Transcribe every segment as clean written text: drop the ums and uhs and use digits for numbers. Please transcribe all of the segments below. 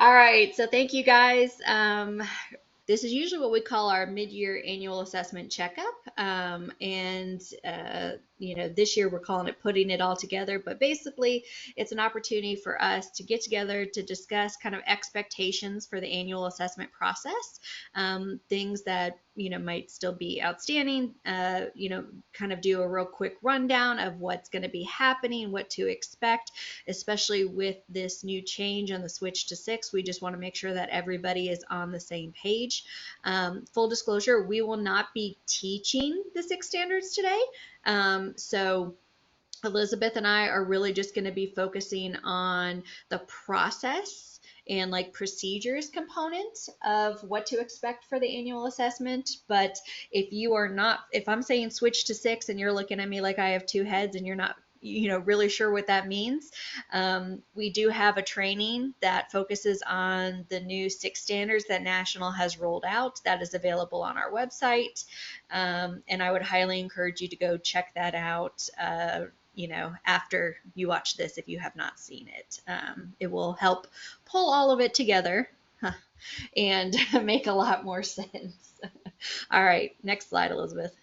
All right, so thank you guys. This is usually what we call our mid-year annual assessment checkup. This year we're calling it putting it all together. But basically, it's an opportunity for us to get together to discuss kind of expectations for the annual assessment process, things that might still be outstanding. Kind of do a real quick rundown of what's going to be happening, what to expect, especially with this new change on the switch to six. We just want to make sure that everybody is on the same page. Full disclosure, we will not be teaching the six standards today. So Elizabeth and I are really just going to be focusing on the process and like procedures component of what to expect for the annual assessment. But if I'm saying switch to six and you're looking at me like I have two heads and you're not really sure what that means, we do have a training that focuses on the new six standards that National has rolled out that is available on our website. And I would highly encourage you to go check that out. After you watch this, if you have not seen it, it will help pull all of it together and make a lot more sense. All right, next slide, Elizabeth.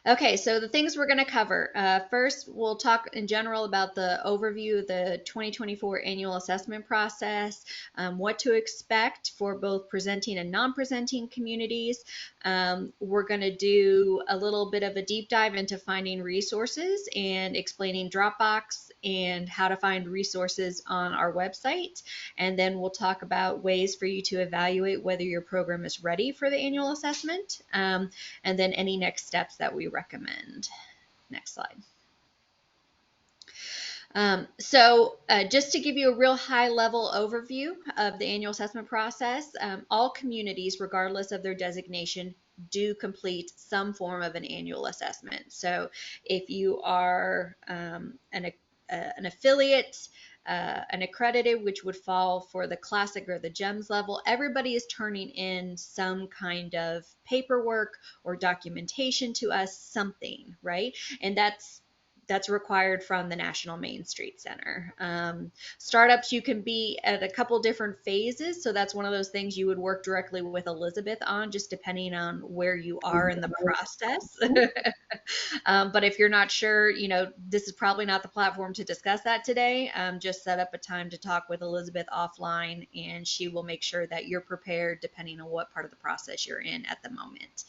Okay, so the things we're going to cover. First, we'll talk in general about the overview of the 2024 annual assessment process, what to expect for both presenting and non-presenting communities. We're going to do a little bit of a deep dive into finding resources and explaining Dropbox and how to find resources on our website. And then we'll talk about ways for you to evaluate whether your program is ready for the annual assessment, and then any next steps that we recommend. Next slide. Just to give you a real high level overview of the annual assessment process, all communities, regardless of their designation, do complete some form of an annual assessment. So if you are an affiliate, an accredited, which would fall for the classic or the GEMS level, everybody is turning in some kind of paperwork or documentation to us, something, right? And that's required from the National Main Street Center. Startups, you can be at a couple different phases, so that's one of those things you would work directly with Elizabeth on, just depending on where you are in the process. But if you're not sure, this is probably not the platform to discuss that today. Just set up a time to talk with Elizabeth offline, and she will make sure that you're prepared depending on what part of the process you're in at the moment.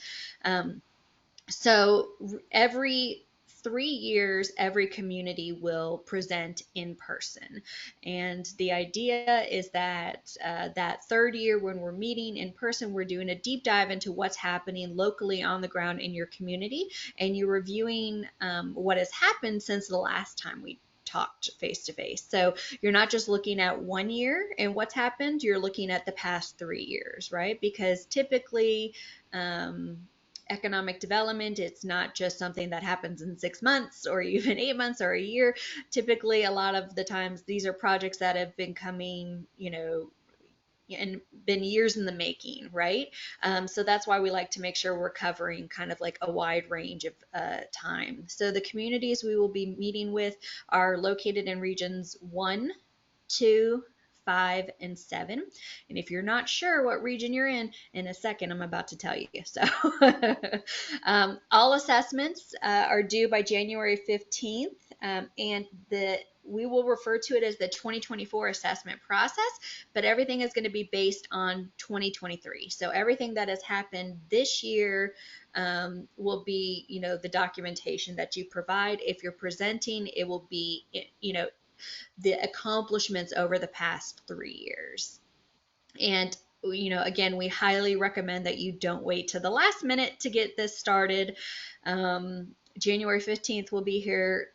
So every 3 years, every community will present in person. And the idea is that that third year, when we're meeting in person, we're doing a deep dive into what's happening locally on the ground in your community, and you're reviewing what has happened since the last time we talked face to face. So you're not just looking at 1 year and what's happened, you're looking at the past 3 years, right? Because typically, economic development, it's not just something that happens in 6 months or even 8 months or a year. Typically, a lot of the times, these are projects that have been coming, and been years in the making, right? So that's why we like to make sure we're covering kind of like a wide range of time. So the communities we will be meeting with are located in regions 1, 2, 5, and 7. And if you're not sure what region you're in a second, I'm about to tell you. So all assessments are due by January 15th, and we will refer to it as the 2024 assessment process, but everything is going to be based on 2023. So everything that has happened this year will be, the documentation that you provide. If you're presenting, it will be, the accomplishments over the past 3 years. And again, we highly recommend that you don't wait to the last minute to get this started. January 15th will be here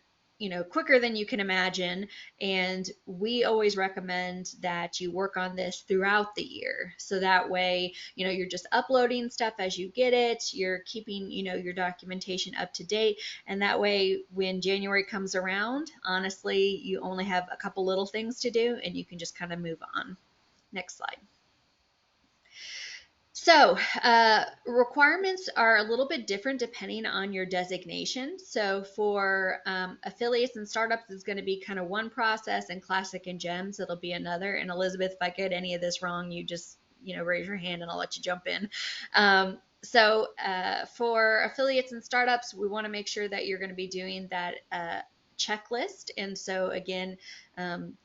quicker than you can imagine. And we always recommend that you work on this throughout the year. So that way, you're just uploading stuff as you get it. You're keeping, your documentation up to date. And that way, when January comes around, honestly, you only have a couple little things to do and you can just kind of move on. Next slide. So, requirements are a little bit different depending on your designation. So, for affiliates and startups, it's going to be kind of one process, and classic and gems, it'll be another. And Elizabeth, if I get any of this wrong, you just raise your hand and I'll let you jump in. For affiliates and startups, we want to make sure that you're going to be doing that checklist. And so, again,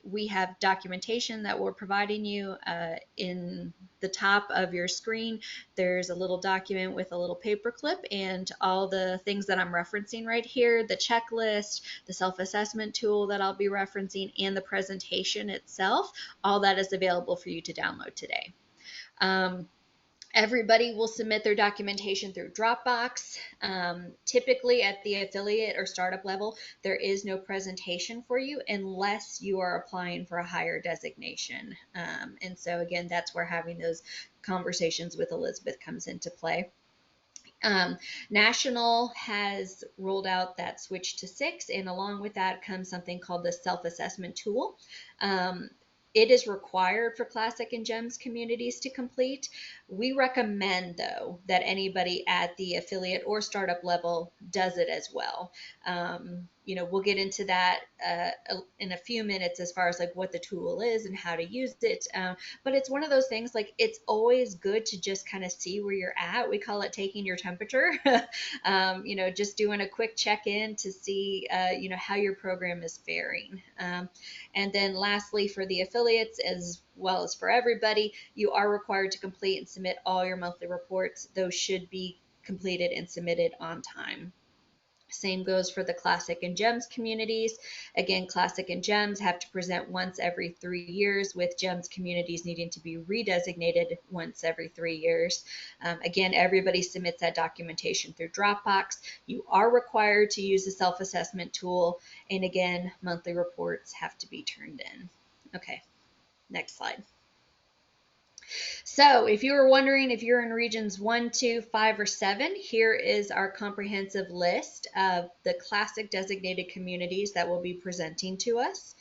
we have documentation that we're providing you in the top of your screen. There's a little document with a little paper clip and all the things that I'm referencing right here, the checklist, the self-assessment tool that I'll be referencing, and the presentation itself. All that is available for you to download today. Everybody will submit their documentation through Dropbox. Typically at the affiliate or startup level, there is no presentation for you unless you are applying for a higher designation. And so again, that's where having those conversations with Elizabeth comes into play. National has rolled out that switch to 6, and along with that comes something called the self-assessment tool. It is required for Classic and GEMS communities to complete. We recommend, though, that anybody at the affiliate or startup level does it as well. We'll get into that in a few minutes as far as like what the tool is and how to use it. But it's one of those things, like, it's always good to just kind of see where you're at. We call it taking your temperature. Just doing a quick check-in to see, how your program is faring. And then lastly, for the affiliates, as well as for everybody, you are required to complete and submit all your monthly reports. Those should be completed and submitted on time. Same goes for the Classic and GEMS communities. Again, Classic and GEMS have to present once every 3 years, with GEMS communities needing to be redesignated once every 3 years. Again, everybody submits that documentation through Dropbox. You are required to use the self-assessment tool. And again, monthly reports have to be turned in. Okay, next slide. So if you were wondering if you're in regions 1, 2, 5, or 7, here is our comprehensive list of the classic designated communities that will be presenting to us.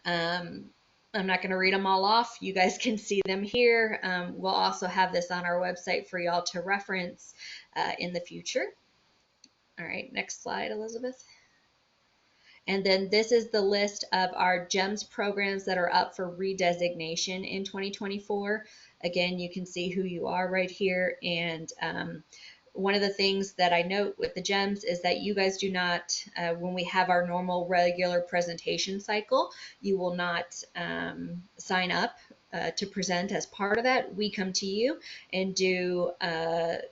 I'm not going to read them all off. You guys can see them here. We'll also have this on our website for y'all to reference in the future. All right, next slide, Elizabeth. And then this is the list of our GEMS programs that are up for redesignation in 2024. Again, you can see who you are right here. And one of the things that I note with the GEMS is that you guys do not, when we have our normal regular presentation cycle, you will not sign up to present as part of that. We come to you and do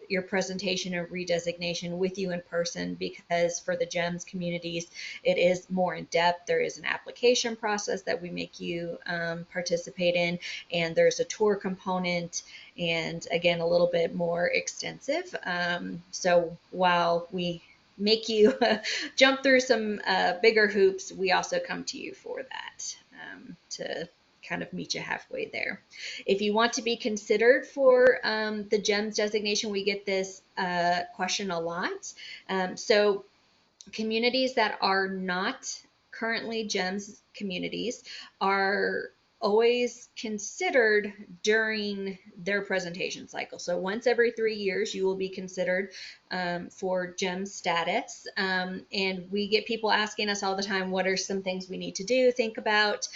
your presentation of redesignation with you in person, because for the GEMS communities, it is more in depth. There is an application process that we make you participate in, and there's a tour component, and again, a little bit more extensive. So while we make you jump through some bigger hoops, we also come to you for that to kind of meet you halfway there. If you want to be considered for the GEMS designation, we get this question a lot. So communities that are not currently GEMS communities are always considered during their presentation cycle. So once every 3 years, you will be considered for GEMS status. And we get people asking us all the time, what are some things we need to do, think about?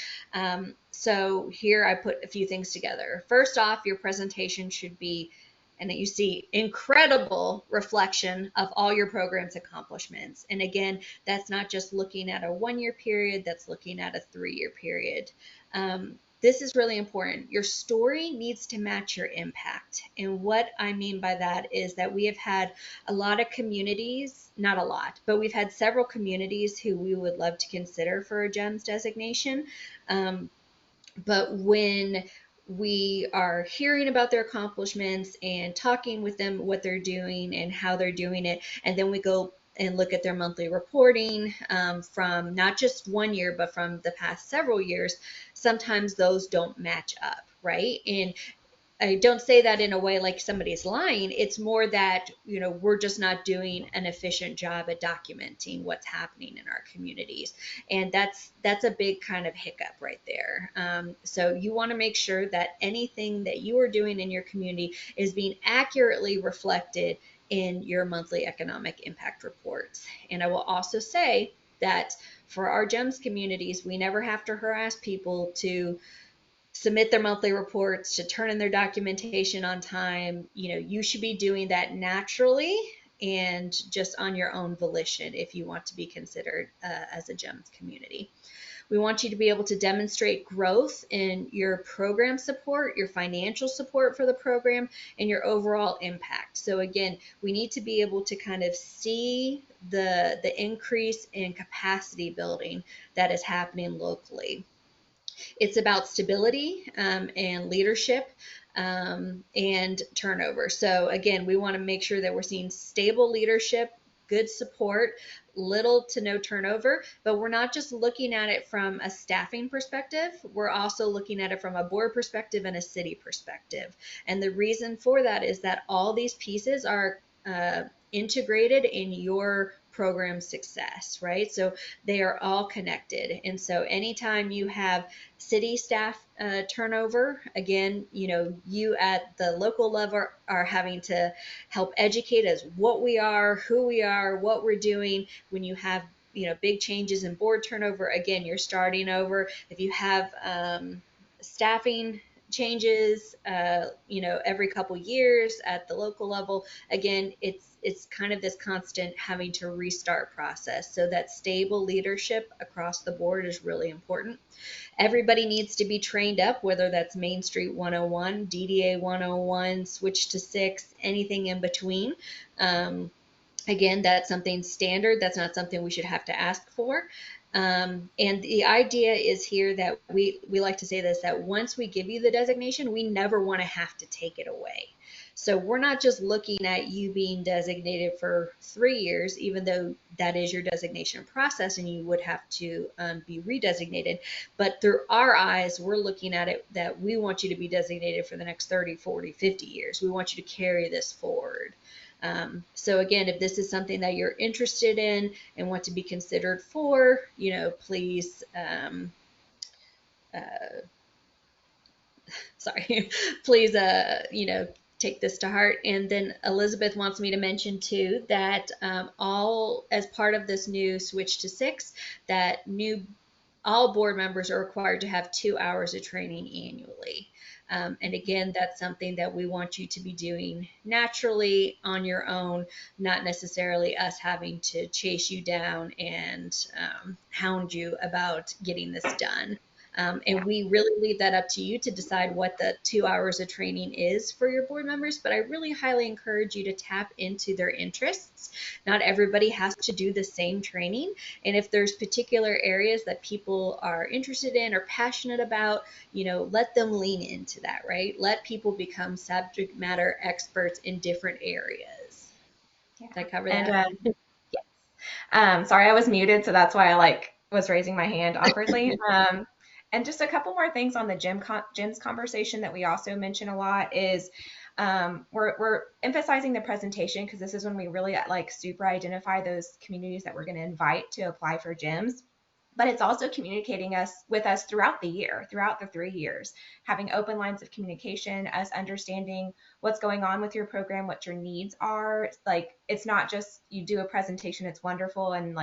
So here I put a few things together. First off, your presentation should be, and that you see, incredible reflection of all your program's accomplishments. And again, that's not just looking at a 1-year period, that's looking at a 3-year period. This is really important. Your story needs to match your impact. And what I mean by that is that we have had a lot of communities, not a lot, but we've had several communities who we would love to consider for a GEMS designation. But when we are hearing about their accomplishments and talking with them what they're doing and how they're doing it, and then we go and look at their monthly reporting from not just 1 year, but from the past several years, sometimes those don't match up, right? And I don't say that in a way like somebody's lying. It's more that, we're just not doing an efficient job at documenting what's happening in our communities. And that's a big kind of hiccup right there. So you want to make sure that anything that you are doing in your community is being accurately reflected in your monthly economic impact reports. And I will also say that for our GEMS communities, we never have to harass people to submit their monthly reports, to turn in their documentation on time. You should be doing that naturally and just on your own volition if you want to be considered as a GEMS community. We want you to be able to demonstrate growth in your program support, your financial support for the program, and your overall impact. So again, we need to be able to kind of see the increase in capacity building that is happening locally. It's about stability and leadership and turnover. So again, we want to make sure that we're seeing stable leadership, good support, little to no turnover, but we're not just looking at it from a staffing perspective. We're also looking at it from a board perspective and a city perspective. And the reason for that is that all these pieces are integrated in your program success, right? So they are all connected. And so anytime you have city staff turnover, again, you at the local level are having to help educate us what we are, who we are, what we're doing. When you have big changes in board turnover, again, you're starting over. If you have staffing changes every couple years at the local level, again, it's kind of this constant having to restart process. So that stable leadership across the board is really important. Everybody needs to be trained up, whether that's Main Street 101, DDA 101, switch to 6, anything in between. Again, that's something standard. That's not something we should have to ask for. And the idea is here that we like to say this, that once we give you the designation, we never want to have to take it away. So we're not just looking at you being designated for 3 years, even though that is your designation process and you would have to be redesignated. But through our eyes, we're looking at it that we want you to be designated for the next 30, 40, 50 years. We want you to carry this forward. So again, if this is something that you're interested in and want to be considered for, please, sorry, please, take this to heart. And then Elizabeth wants me to mention too that all as part of this new switch to 6, that all board members are required to have 2 hours of training annually. And again, that's something that we want you to be doing naturally on your own, not necessarily us having to chase you down and hound you about getting this done. And we really leave that up to you to decide what the 2 hours of training is for your board members. But I really highly encourage you to tap into their interests. Not everybody has to do the same training. And if there's particular areas that people are interested in or passionate about, let them lean into that, right? Let people become subject matter experts in different areas. Yeah. Did I cover And that? yes. Sorry, I was muted, so that's why I was raising my hand awkwardly. And just a couple more things on the gyms conversation that we also mention a lot is we're emphasizing the presentation because this is when we really super identify those communities that we're going to invite to apply for gyms. But it's also communicating with us throughout the year, throughout the 3 years, having open lines of communication, us understanding what's going on with your program, what your needs are. It's not just you do a presentation, it's wonderful and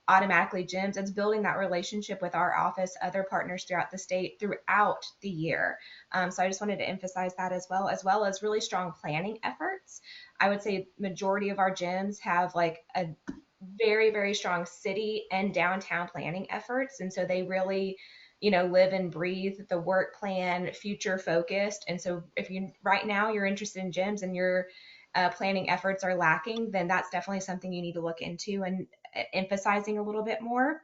automatically gyms. It's building that relationship with our office, other partners throughout the state, throughout the year. So I just wanted to emphasize that as well as really strong planning efforts. I would say majority of our gyms have a very, very strong city and downtown planning efforts. And so they really, live and breathe the work plan, future focused. And so if you right now you're interested in gyms and your planning efforts are lacking, then that's definitely something you need to look into and emphasizing a little bit more.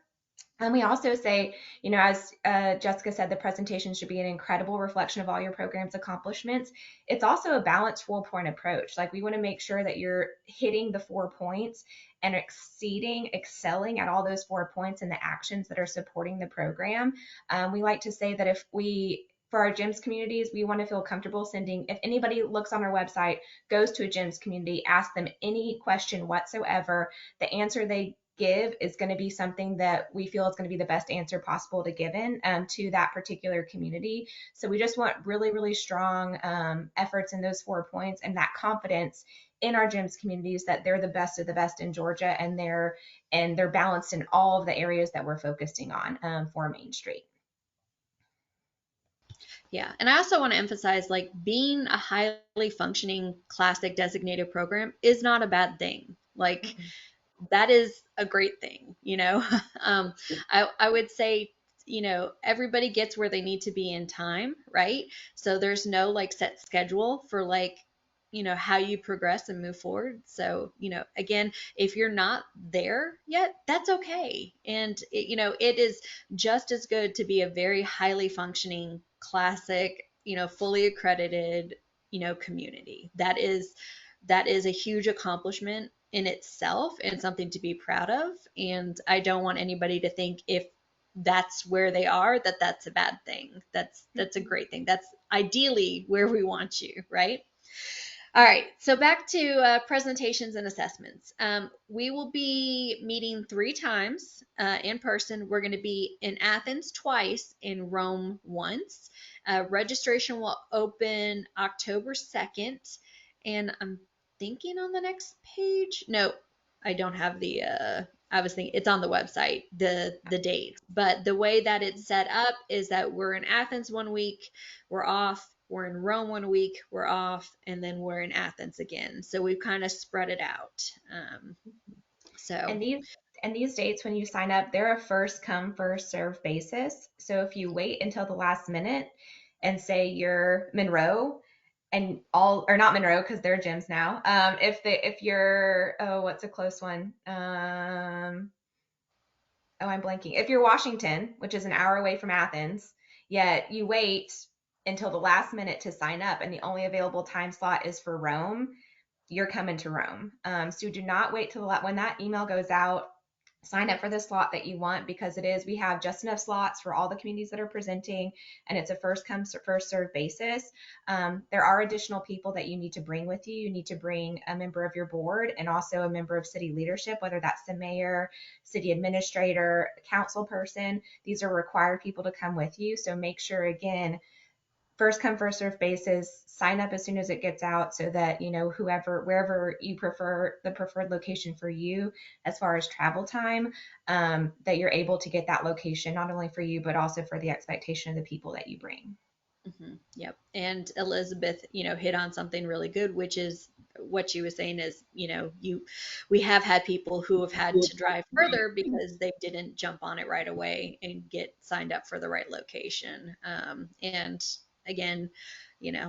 And we also say, as Jessica said, the presentation should be an incredible reflection of all your program's accomplishments. It's also a balanced 4-point approach. We want to make sure that you're hitting the 4 points and excelling at all those 4 points and the actions that are supporting the program. We like to say that if we for our gyms communities, we want to feel comfortable sending, if anybody looks on our website, goes to a gyms community, ask them any question whatsoever, the answer they give is going to be something that we feel is going to be the best answer possible to give in to that particular community. So we just want really, really strong efforts in those 4 points and that confidence in our gyms communities that they're the best of the best in Georgia, and they're balanced in all of the areas that we're focusing on for Main Street. Yeah. And I also want to emphasize like being a highly functioning classic designated program is not a bad thing. Like Mm-hmm. that is a great thing, um, I would say, everybody gets where they need to be in time, right? So there's no like set schedule for like, how you progress and move forward. So, again, if you're not there yet, that's okay. And, it is just as good to be a very highly functioning, classic, fully accredited, community. That is a huge accomplishment in itself and something to be proud of. And I don't want anybody to think if that's where they are that that's a bad thing. That's a great thing. That's ideally where we want you, right? All right, so back to presentations and assessments. We will be meeting 3 times in person. We're going to be in Athens twice, in Rome once. Registration will open October 2nd, and I'm thinking on the next page. No, I don't have the. I was thinking it's on the website, the dates. But the way that it's set up is that we're in Athens one week, we're off. We're in Rome one week, we're off, and then we're in Athens again. So we've kind of spread it out. So And these dates, when you sign up, they're a first come, first serve basis. So if you wait until the last minute and say you're Monroe and all, or not Monroe because they're gyms now. If you're, oh, what's a close one? Oh, I'm blanking. If you're Washington, which is an hour away from Athens, yet you wait until the last minute to sign up and the only available time slot is for Rome, you're coming to Rome. So do not wait till when that email goes out. Sign up for the slot that you want, because we have just enough slots for all the communities that are presenting, and it's a first come, first serve basis. There are additional people that you need to bring with you. You need to bring a member of your board and also a member of city leadership, whether that's the mayor, city administrator, council person. These are required people to come with you. So make sure, again, first come first serve basis, sign up as soon as it gets out so that wherever you prefer, the preferred location for you as far as travel time, that you're able to get that location not only for you but also for the expectation of the people that you bring. Yep. And Elizabeth, hit on something really good, which is what she was saying is, we have had people who have had to drive further because they didn't jump on it right away and get signed up for the right location. And again,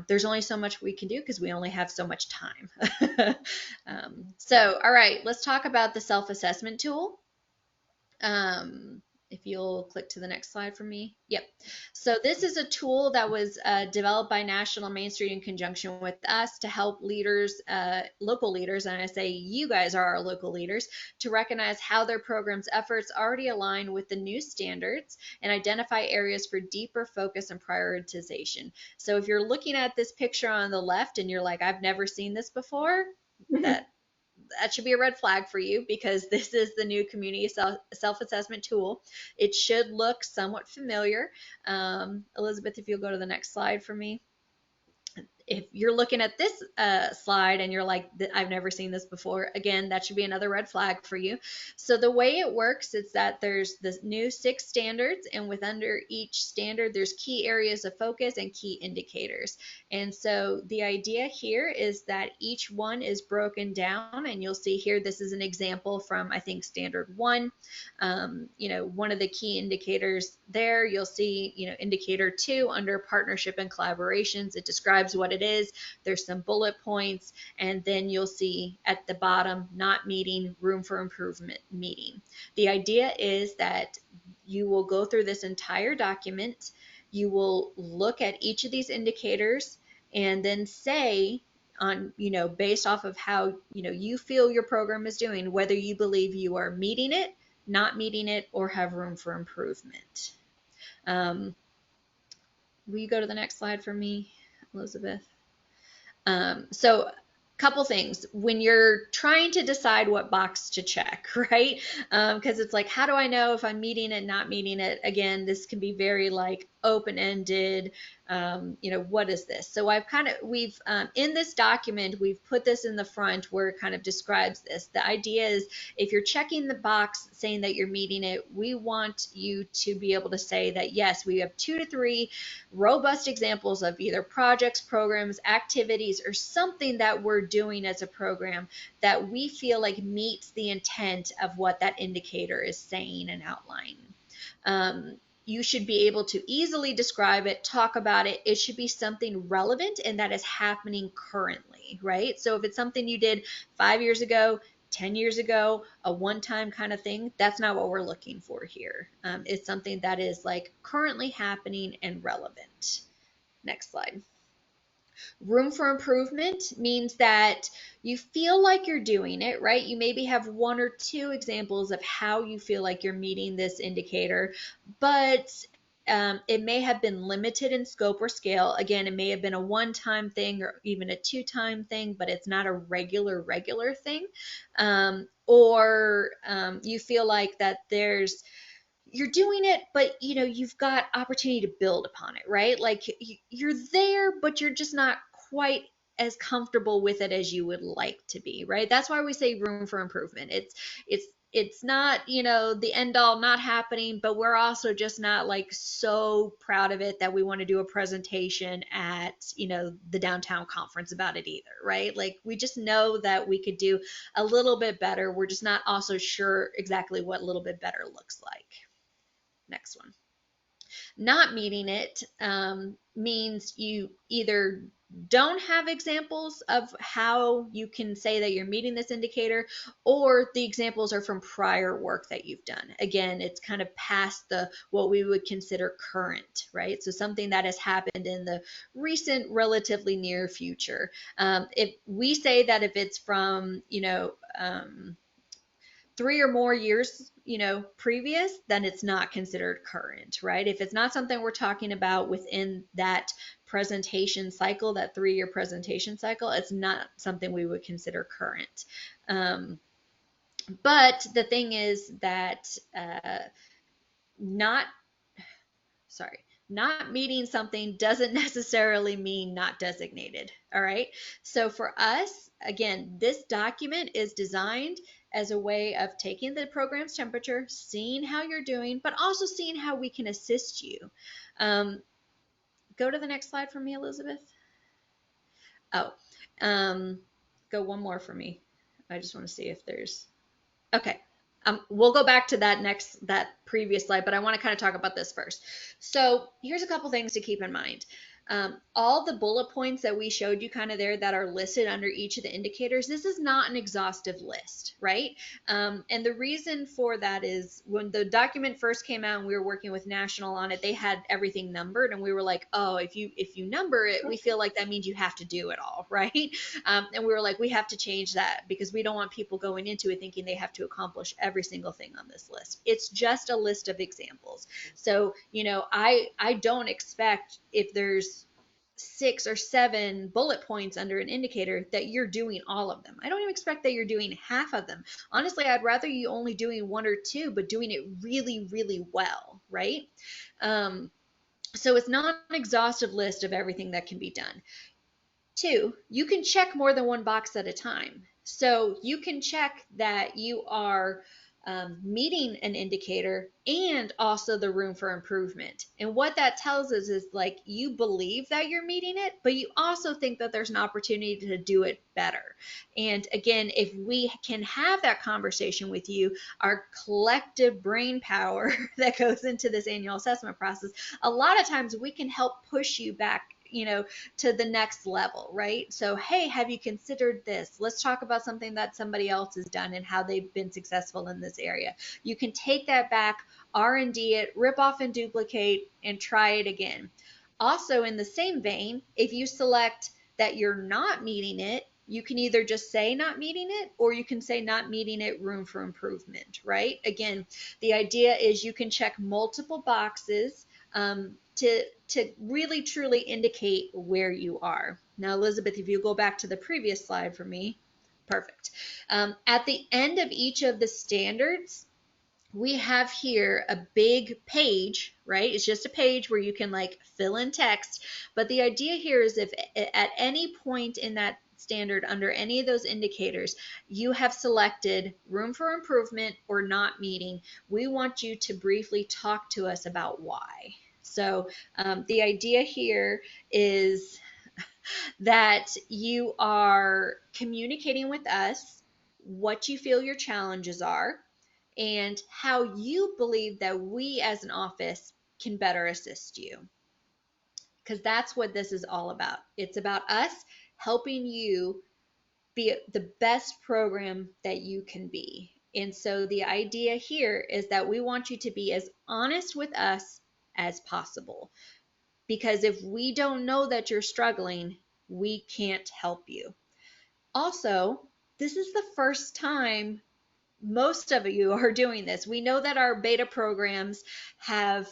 there's only so much we can do because we only have so much time. So, all right, let's talk about the self-assessment tool. If you'll click to the next slide for me. Yep. So this is a tool that was developed by National Main Street in conjunction with us to help leaders, local leaders, and I say you guys are our local leaders, to recognize how their program's efforts already align with the new standards and identify areas for deeper focus and prioritization. So if you're looking at this picture on the left and you're like, I've never seen this before, that should be a red flag for you, because this is the new community self-assessment tool. It should look somewhat familiar. Elizabeth, if you'll go to the next slide for me. If you're looking at this slide and you're like, I've never seen this before, again, that should be another red flag for you. So the way it works is that there's the new 6 standards, and with under each standard, there's key areas of focus and key indicators. And so the idea here is that each one is broken down, and you'll see here, this is an example from, I think, standard 1. One of the key indicators there, you'll see, indicator 2 under partnership and collaborations. It describes what it is. There's some bullet points, and then you'll see at the bottom, not meeting, room for improvement, meeting. The idea is that you will go through this entire document, you will look at each of these indicators, and then say, on, based off of how, you feel your program is doing, whether you believe you are meeting it, not meeting it, or have room for improvement. Will you go to the next slide for me, Elizabeth? So couple things when you're trying to decide what box to check, right? Because it's like, how do I know if I'm meeting it, not meeting it? Again, this can be very like open-ended. What is this? So we've in this document, we've put this in the front where it kind of describes this. The idea is if you're checking the box saying that you're meeting it, we want you to be able to say that, yes, we have 2 to 3 robust examples of either projects, programs, activities, or something that we're doing as a program that we feel like meets the intent of what that indicator is saying and outlining. You should be able to easily describe it, talk about it. It should be something relevant and that is happening currently, right? So if it's something you did 5 years ago, 10 years ago, a one-time kind of thing, that's not what we're looking for here. It's something that is like currently happening and relevant. Next slide. Room for improvement means that you feel like you're doing it, right? You maybe have 1 or 2 examples of how you feel like you're meeting this indicator, but it may have been limited in scope or scale. Again, it may have been a one-time thing or even a 2-time thing, but it's not a regular thing. Or you feel like that you're doing it, but you've got opportunity to build upon it, right? Like you're there, but you're just not quite as comfortable with it as you would like to be, right? That's why we say room for improvement. It's not, the end all not happening, but we're also just not like so proud of it that we want to do a presentation at, the downtown conference about it either, right? Like we just know that we could do a little bit better. We're just not also sure exactly what a little bit better looks like. Next one. Not meeting it means you either don't have examples of how you can say that you're meeting this indicator, or the examples are from prior work that you've done. Again, it's kind of past what we would consider current, right? So something that has happened in the recent, relatively near future. If we say that if it's from, 3 or more years, previous, then it's not considered current, right? If it's not something we're talking about within that presentation cycle, that 3-year presentation cycle, it's not something we would consider current. But the thing is that not sorry, not meeting something doesn't necessarily mean not designated. All right. So for us, again, this document is designed as a way of taking the program's temperature, seeing how you're doing, but also seeing how we can assist you. Go to the next slide for me, Elizabeth. Oh, um, go one more for me. I just want to see if there's, okay. We'll go back to that previous slide, but I want to kind of talk about this first. So here's a couple things to keep in mind. All the bullet points that we showed you kind of there that are listed under each of the indicators, this is not an exhaustive list, right? And the reason for that is when the document first came out and we were working with National on it, they had everything numbered, and we were like, oh, if you number it, we feel like that means you have to do it all, right? And we were like, we have to change that because we don't want people going into it thinking they have to accomplish every single thing on this list. It's just a list of examples. So, I don't expect if there's 6 or 7 bullet points under an indicator that you're doing all of them. I don't even expect that you're doing half of them. Honestly, I'd rather you only doing 1 or 2, but doing it really, really well, right? So it's not an exhaustive list of everything that can be done. 2, you can check more than one box at a time. So you can check that you are meeting an indicator and also the room for improvement. And what that tells us is like you believe that you're meeting it, but you also think that there's an opportunity to do it better. And again, if we can have that conversation with you, our collective brain power that goes into this annual assessment process, a lot of times we can help push you back to the next level, right? So, hey, have you considered this? Let's talk about something that somebody else has done and how they've been successful in this area. You can take that back, R&D it, rip off and duplicate, and try it again. Also, in the same vein, if you select that you're not meeting it, you can either just say not meeting it, or you can say not meeting it, room for improvement, right? Again, the idea is you can check multiple boxes to really truly indicate where you are. Now, Elizabeth, if you go back to the previous slide for me, perfect. At the end of each of the standards, we have here a big page, right? It's just a page where you can like fill in text. But the idea here is if at any point in that standard under any of those indicators, you have selected room for improvement or not meeting, we want you to briefly talk to us about why. So the idea here is that you are communicating with us what you feel your challenges are and how you believe that we as an office can better assist you. Because that's what this is all about. It's about us helping you be the best program that you can be. And so the idea here is that we want you to be as honest with us as possible. Because if we don't know that you're struggling, we can't help you. Also, this is the first time most of you are doing this. We know that our beta programs have,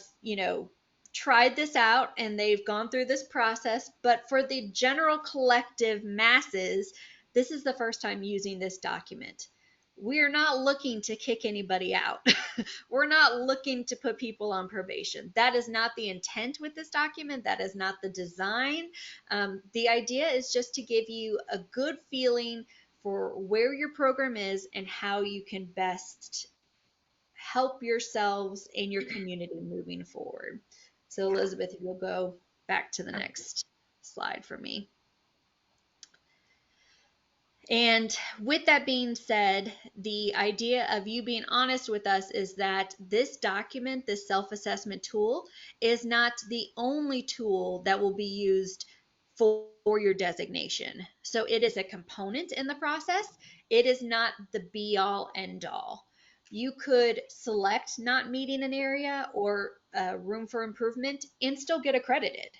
tried this out and they've gone through this process, but for the general collective masses, this is the first time using this document. We're not looking to kick anybody out. We're not looking to put people on probation. That is not the intent with this document. That is not the design. The idea is just to give you a good feeling for where your program is and how you can best help yourselves and your community moving forward. So, Yeah. Elizabeth, if you'll go back to the next slide for me. And with that being said, the idea of you being honest with us is that this document, this self assessment tool, is not the only tool that will be used for your designation. So it is a component in the process. It is not the be all end all. You could select not meeting an area or room for improvement and still get accredited.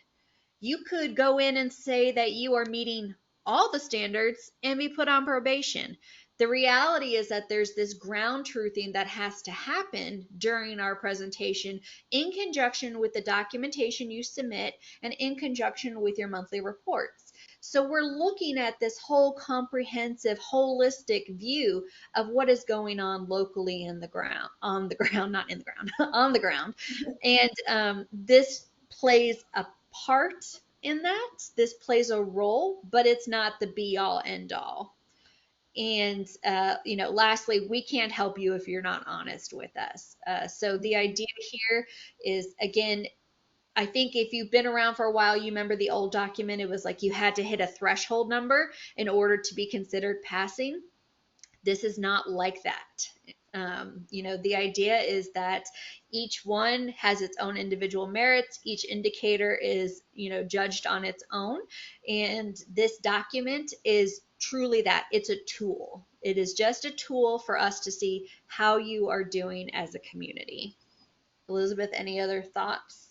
You could go in and say that you are meeting all the standards and be put on probation. The reality is that there's this ground truthing that has to happen during our presentation in conjunction with the documentation you submit and in conjunction with your monthly reports. So we're looking at this whole comprehensive, holistic view of what is going on locally on the ground, not in the ground, on the ground. And this plays a part in that. This plays a role, but it's not the be all end all. And, lastly, we can't help you if you're not honest with us. So the idea here is, again, I think if you've been around for a while, you remember the old document. It was like you had to hit a threshold number in order to be considered passing. This is not like that. The idea is that each one has its own individual merits. Each indicator is, judged on its own. And this document is truly that. It's a tool. It is just a tool for us to see how you are doing as a community. Elizabeth, any other thoughts?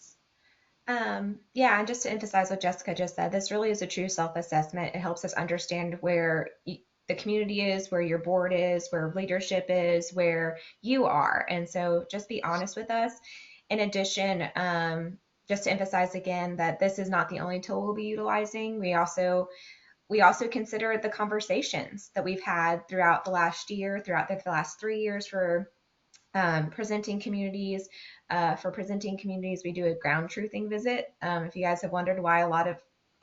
Yeah, and just to emphasize what Jessica just said, this really is a true self-assessment. It helps us understand where the community is, where your board is, where leadership is, where you are. And so just be honest with us. In addition, just to emphasize again that this is not the only tool we'll be utilizing. We also consider the conversations that we've had throughout the last year, throughout the last 3 years for presenting communities. For presenting communities, we do a ground truthing visit. If you guys have wondered why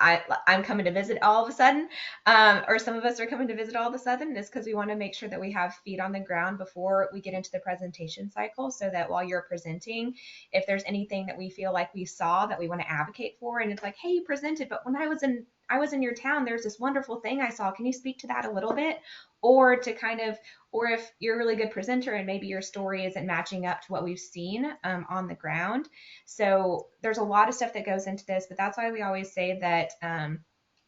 I'm coming to visit all of a sudden, or some of us are coming to visit all of a sudden, is because we want to make sure that we have feet on the ground before we get into the presentation cycle, so that while you're presenting, if there's anything that we feel like we saw that we want to advocate for, and it's like, hey, you presented, but when I was in your town, there's this wonderful thing I saw. Can you speak to that a little bit? Or if you're a really good presenter and maybe your story isn't matching up to what we've seen on the ground. So there's a lot of stuff that goes into this, but that's why we always say that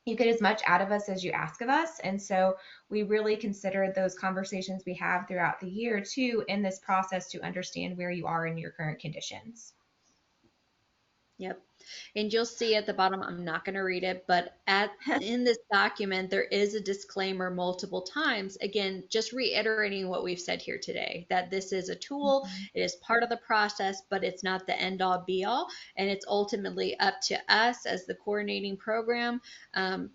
you get as much out of us as you ask of us. And so we really consider those conversations we have throughout the year too in this process to understand where you are in your current conditions. Yep. And you'll see at the bottom, I'm not going to read it, but at in this document, there is a disclaimer multiple times. Again, just reiterating what we've said here today, that this is a tool, Mhm. it is part of the process, but it's not the end all be all. And it's ultimately up to us as the coordinating program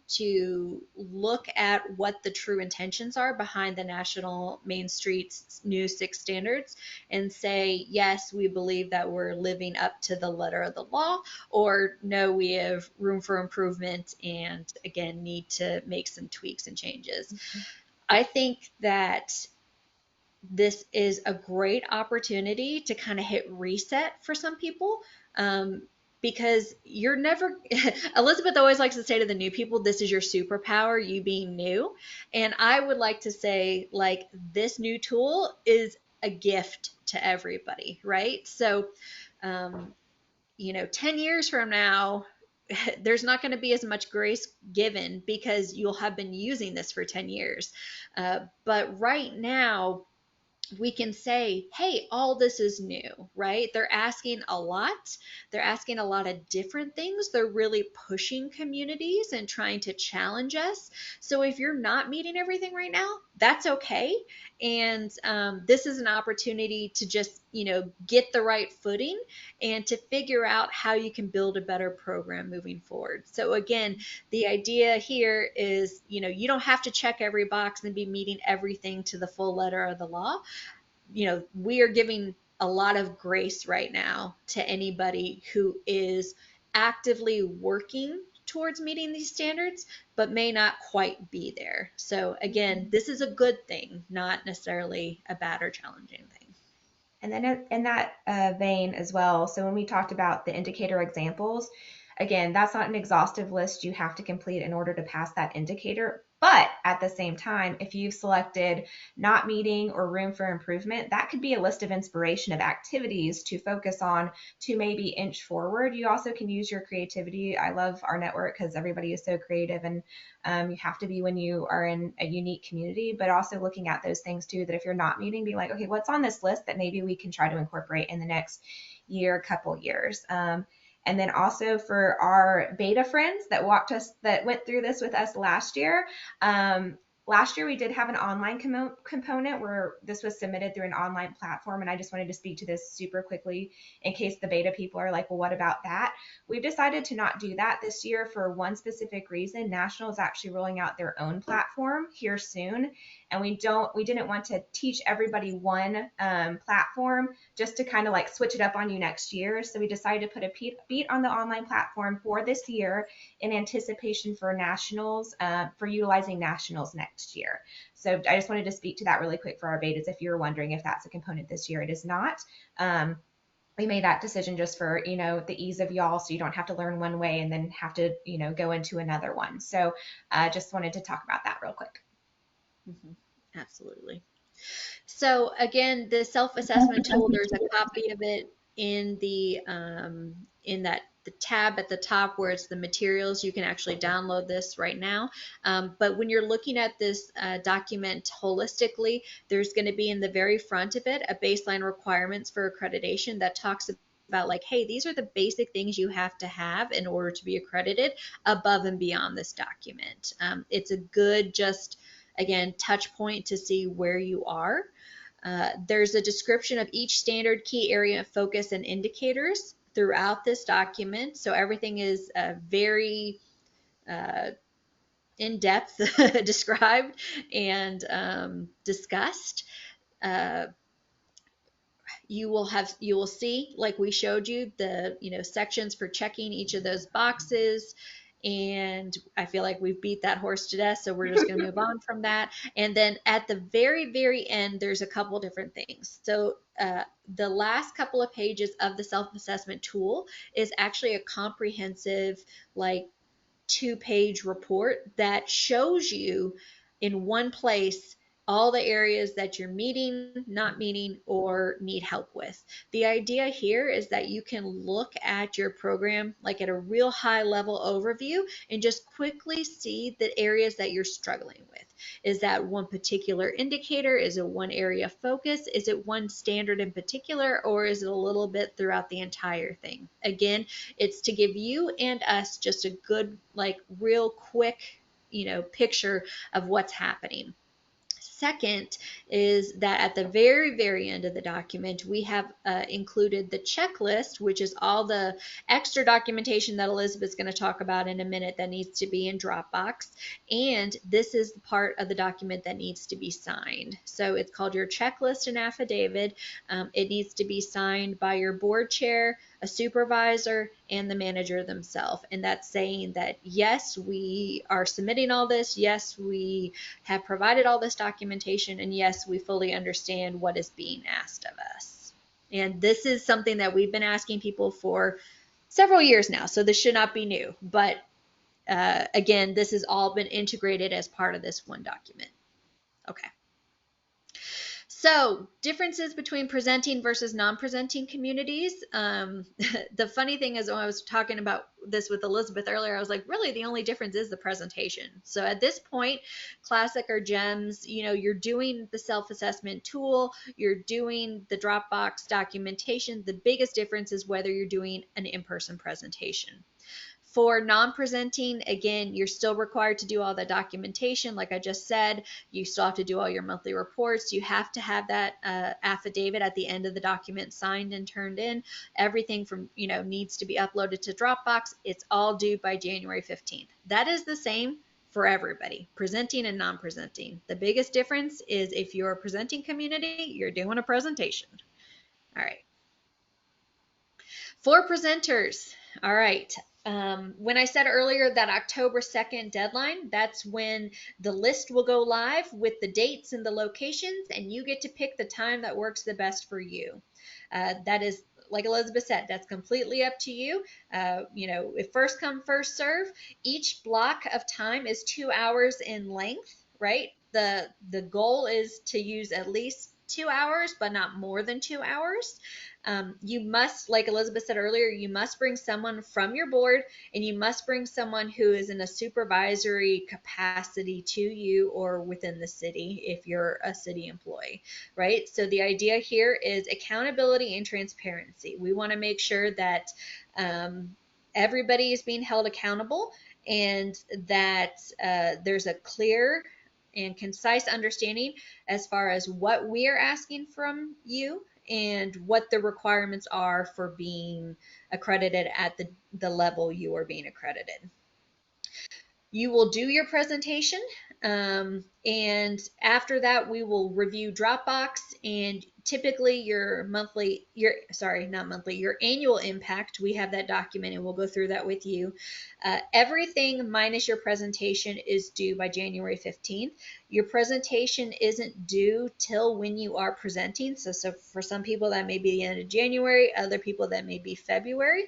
to look at what the true intentions are behind the National Main Streets New Six Standards and say, yes, we believe that we're living up to the letter of the law, or no, we have room for improvement and again need to make some tweaks and changes. I think that this is a great opportunity to kind of hit reset for some people. Because you're never, Elizabeth always likes to say to the new people, this is your superpower, you being new. And I would like to say, like, this new tool is a gift to everybody, right? So, um, 10 years from now, there's not going to be as much grace given because you'll have been using this for 10 years. But right now, we can say, hey, all this is new, right? They're asking a lot. They're asking a lot of different things. They're really pushing communities and trying to challenge us. So if you're not meeting everything right now, that's okay. And this is an opportunity to just, get the right footing and to figure out how you can build a better program moving forward. So again, the idea here is, you don't have to check every box and be meeting everything to the full letter of the law. We are giving a lot of grace right now to anybody who is actively working towards meeting these standards, but may not quite be there. So, again, this is a good thing, not necessarily a bad or challenging thing. And then in that vein as well, so when we talked about the indicator examples, again, that's not an exhaustive list you have to complete in order to pass that indicator. But at the same time, if you've selected not meeting or room for improvement, that could be a list of inspiration of activities to focus on to maybe inch forward. You also can use your creativity. I love our network because everybody is so creative, and you have to be when you are in a unique community, but also looking at those things too, that if you're not meeting, be like, okay, what's on this list that maybe we can try to incorporate in the next year, couple years. And then also for our beta friends that went through this with us last year, last year we did have an online component where this was submitted through an online platform, and I just wanted to speak to this super quickly in case the beta people are like, well, what about that? We've decided to not do that this year for one specific reason. National is actually rolling out their own platform here soon, and we didn't want to teach everybody one platform just to kind of like switch it up on you next year. So we decided to put a beat on the online platform for this year in anticipation for nationals, for utilizing nationals next year. So I just wanted to speak to that really quick for our betas. If you're wondering if that's a component this year, it is not. We made that decision just for the ease of y'all, so you don't have to learn one way and then have to go into another one. So just wanted to talk about that real quick. Mhm. Absolutely. So again, the self-assessment tool, there's a copy of it in that the tab at the top where it's the materials. You can actually download this right now. But when you're looking at this document holistically, there's going to be in the very front of it a baseline requirements for accreditation that talks about like, hey, these are the basic things you have to have in order to be accredited above and beyond this document. It's a good just again touch point to see where you are. There's a description of each standard, key area of focus, and indicators throughout this document. So everything is very uh, in depth described and discussed. Uh, you will see, like we showed you, the sections for checking each of those boxes. And I feel like we've beat that horse to death, so we're just going to move on from that. And then at the very very end, there's a couple different things. So the last couple of pages of the self-assessment tool is actually a comprehensive, like, 2-page report that shows you in one place all the areas that you're meeting, not meeting, or need help with. The idea here is that you can look at your program like at a real high level overview and just quickly see the areas that you're struggling with. Is that one particular indicator? Is it one area of focus? Is it one standard in particular, or is it a little bit throughout the entire thing? Again, it's to give you and us just a good, like, real quick, picture of what's happening. Second is that at the very, very end of the document, we have included the checklist, which is all the extra documentation that Elizabeth's going to talk about in a minute that needs to be in Dropbox. And this is the part of the document that needs to be signed. So it's called your checklist and affidavit. It needs to be signed by your board chair, a supervisor, and the manager themselves. And that's saying that, yes, we are submitting all this. Yes, we have provided all this documentation, and yes, we fully understand what is being asked of us. And this is something that we've been asking people for several years now, so this should not be new. But again, this has all been integrated as part of this one document. Okay. So, differences between presenting versus non-presenting communities. The funny thing is, when I was talking about this with Elizabeth earlier, I was like, really, the only difference is the presentation. So at this point, Classic or GEMS, you're doing the self-assessment tool, you're doing the Dropbox documentation. The biggest difference is whether you're doing an in-person presentation. For non-presenting, again, you're still required to do all the documentation. Like I just said, you still have to do all your monthly reports. You have to have that affidavit at the end of the document signed and turned in. Everything from, needs to be uploaded to Dropbox. It's all due by January 15th. That is the same for everybody, presenting and non-presenting. The biggest difference is if you're a presenting community, you're doing a presentation. All right. For presenters, all right. When I said earlier that October 2nd deadline, that's when the list will go live with the dates and the locations, and you get to pick the time that works the best for you. That is, like Elizabeth said, that's completely up to you. If first come, first serve, each block of time is 2 hours in length, right? The goal is to use at least 2 hours, but not more than 2 hours. You must, like Elizabeth said earlier, you must bring someone from your board, and you must bring someone who is in a supervisory capacity to you or within the city if you're a city employee, right? So the idea here is accountability and transparency. We want to make sure that everybody is being held accountable, and that there's a clear and concise understanding as far as what we are asking from you and what the requirements are for being accredited at the level you are being accredited. You will do your presentation, and after that we will review Dropbox, and typically your monthly, not monthly, your annual impact, we have that document and we'll go through that with you. Everything minus your presentation is due by January 15th. Your presentation isn't due till when you are presenting. So for some people that may be the end of January, other people that may be February,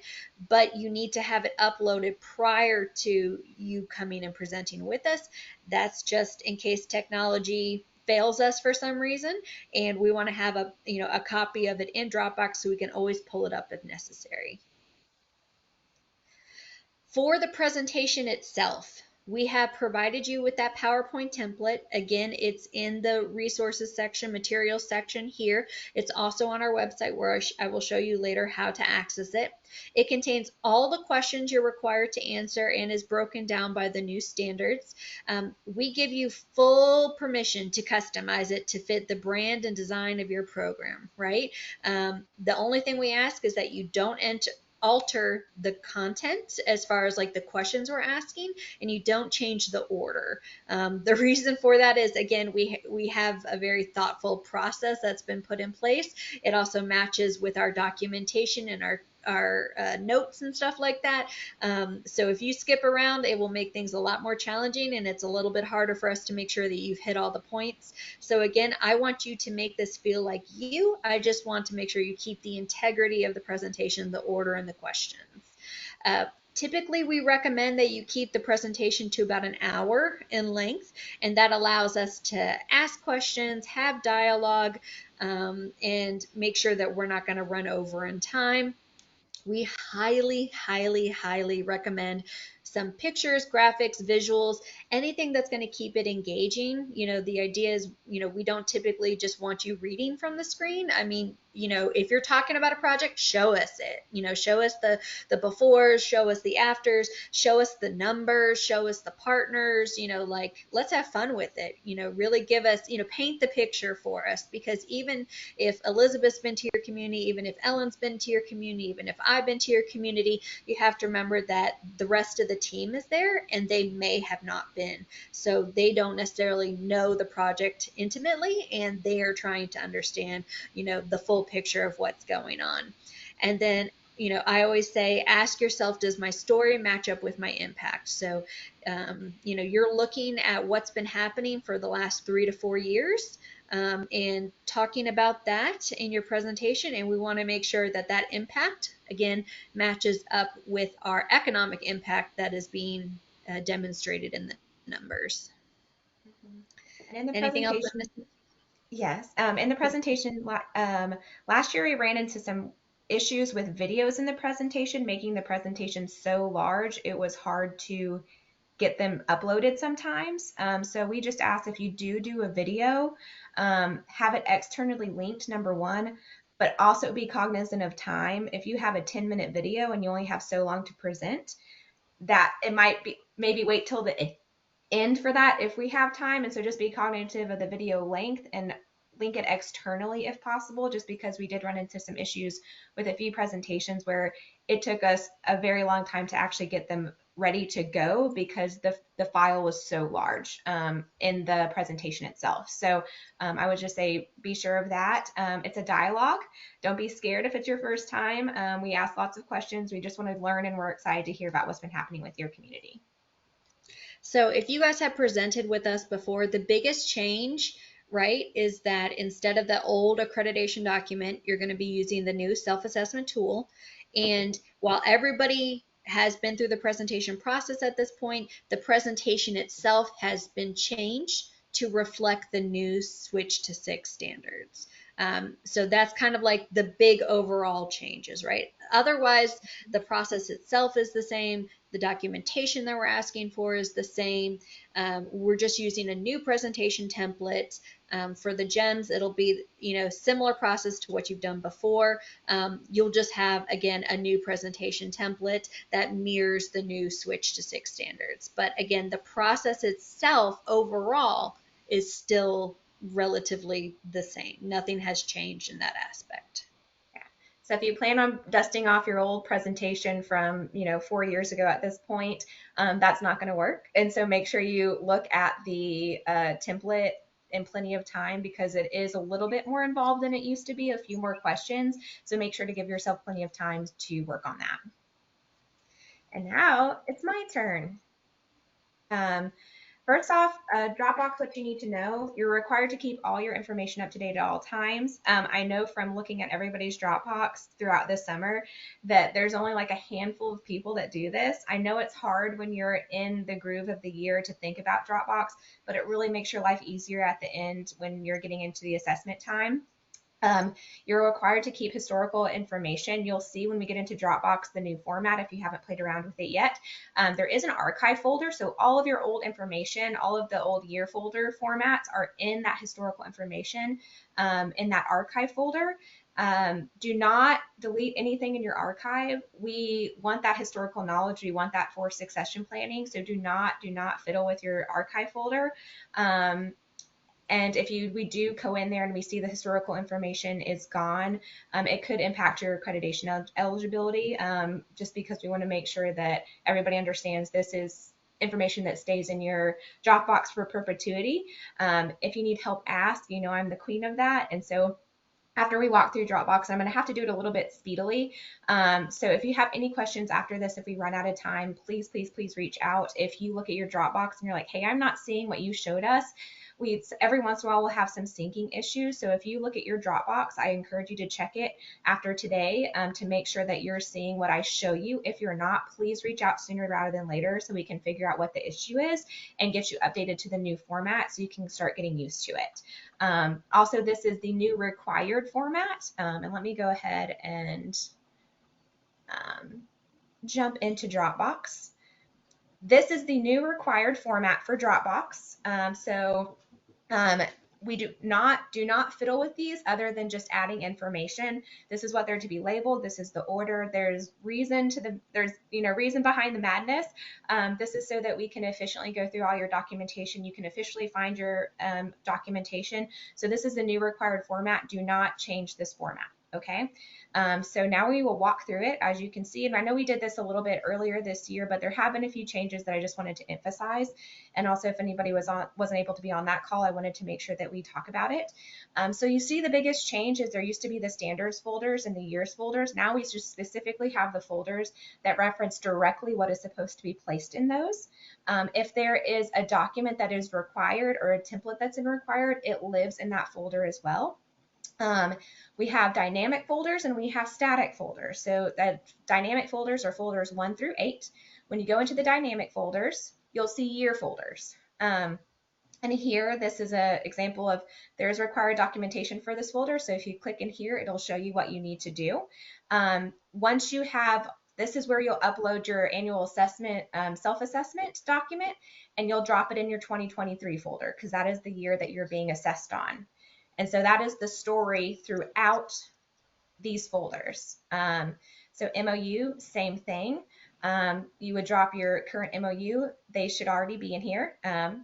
but you need to have it uploaded prior to you coming and presenting with us. That's just in case technology fails us for some reason, and we want to have a copy of it in Dropbox so we can always pull it up if necessary. For the presentation itself, we have provided you with that PowerPoint template. Again, it's in the resources section, materials section here. It's also on our website where I will show you later how to access it. It contains all the questions you're required to answer and is broken down by the new standards. We give you full permission to customize it to fit the brand and design of your program, right? The only thing we ask is that you don't alter the content as far as like the questions we're asking, and you don't change the order. The reason for that is, again, we have a very thoughtful process that's been put in place. It also matches with our documentation and our notes and stuff like that. So if you skip around, it will make things a lot more challenging, and it's a little bit harder for us to make sure that you've hit all the points. So again, I want you to make this feel like you. I just want to make sure you keep the integrity of the presentation, the order, and the questions. Typically, we recommend that you keep the presentation to about an hour in length, and that allows us to ask questions, have dialogue, and make sure that we're not going to run over in time. We highly, highly, highly recommend some pictures, graphics, visuals, anything that's going to keep it engaging. The idea is, we don't typically just want you reading from the screen. I mean, if you're talking about a project, show us it. Show us the befores, show us the afters, show us the numbers, show us the partners. Like, let's have fun with it. Really give us, paint the picture for us, because even if Elizabeth's been to your community, even if Ellen's been to your community, even if I've been to your community, you have to remember that the rest of the team is there and they may have not been. So they don't necessarily know the project intimately, and they are trying to understand, the full picture of what's going on. And then, I always say, ask yourself, does my story match up with my impact? So, you're looking at what's been happening for the last 3 to 4 years, and talking about that in your presentation. And we want to make sure that that impact, again, matches up with our economic impact that is being demonstrated in the numbers. Mhm. And in the Anything else? presentation, yes, in the presentation, last year we ran into some issues with videos in the presentation, making the presentation so large it was hard to get them uploaded sometimes. So we just ask, if you do a video, have it externally linked, number one, but also be cognizant of time. If you have a 10-minute video and you only have so long to present, that it might be, maybe wait till the end for that if we have time. And so just be cognitive of the video length and link it externally if possible, just because we did run into some issues with a few presentations where it took us a very long time to actually get them ready to go because the file was so large in the presentation itself. So I would just say be sure of that. It's a dialogue. Don't be scared if it's your first time. We ask lots of questions. We just want to learn, and we're excited to hear about what's been happening with your community. So if you guys have presented with us before, the biggest change, right, is that instead of the old accreditation document, you're going to be using the new self-assessment tool. And while everybody has been through the presentation process at this point, the presentation itself has been changed to reflect the new switch to six standards. So that's kind of like the big overall changes, right? Otherwise, the process itself is the same. The documentation that we're asking for is the same. We're just using a new presentation template. For the GEMS, it'll be, similar process to what you've done before. You'll just have, again, a new presentation template that mirrors the new switch to six standards. But again, the process itself overall is still relatively the same. Nothing has changed in that aspect. Yeah. So if you plan on dusting off your old presentation from, 4 years ago at this point, that's not going to work. And so make sure you look at the template in plenty of time, because it is a little bit more involved than it used to be, a few more questions. So make sure to give yourself plenty of time to work on that. And now it's my turn. Um, First off, Dropbox, what you need to know, you're required to keep all your information up to date at all times. I know from looking at everybody's Dropbox throughout the summer that there's only like a handful of people that do this. I know it's hard when you're in the groove of the year to think about Dropbox, but it really makes your life easier at the end when you're getting into the assessment time. You're required to keep historical information. You'll see when we get into Dropbox the new format if you haven't played around with it yet. There is an archive folder, so all of your old information, all of the old year folder formats are in that historical information in that archive folder. Do not delete anything in your archive. We want that historical knowledge. We want that for succession planning. So do not fiddle with your archive folder. And if we do go in there and we see the historical information is gone, it could impact your accreditation eligibility, just because we want to make sure that everybody understands this is information that stays in your Dropbox for perpetuity. If you need help, ask. I'm the queen of that. And so after we walk through Dropbox. I'm going to have to do it a little bit speedily. So if you have any questions after this, if we run out of time, please, please, please reach out. If you look at your Dropbox and you're like, hey, I'm not seeing what you showed us, we every once in a while we'll have some syncing issues. So if you look at your Dropbox, I encourage you to check it after today to make sure that you're seeing what I show you. If you're not, please reach out sooner rather than later so we can figure out what the issue is and get you updated to the new format so you can start getting used to it. Also, this is the new required format. And let me go ahead and um, jump into Dropbox. This is the new required format for Dropbox. Um, we do not fiddle with these other than just adding information. This is what they're to be labeled. This is the order. There's reason behind the madness. This is so that we can efficiently go through all your documentation. You can officially find your documentation. So this is the new required format. Do not change this format. Okay. So now we will walk through it, as you can see. And I know we did this a little bit earlier this year, but there have been a few changes that I just wanted to emphasize. And also, if anybody wasn't able to be on that call, I wanted to make sure that we talk about it. So you see the biggest change is there used to be the standards folders and the years folders. Now we just specifically have the folders that reference directly what is supposed to be placed in those. If there is a document that is required or a template that's required, it lives in that folder as well. We have dynamic folders and we have static folders. So that dynamic folders are folders 1 through 8. When you go into the dynamic folders, you'll see year folders. And here, this is an example of there's required documentation for this folder. So if you click in here, it'll show you what you need to do. Once you have, this is where you'll upload your annual assessment, self-assessment document, and you'll drop it in your 2023 folder because that is the year that you're being assessed on. And so that is the story throughout these folders. So MOU, same thing. You would drop your current MOU. They should already be in here.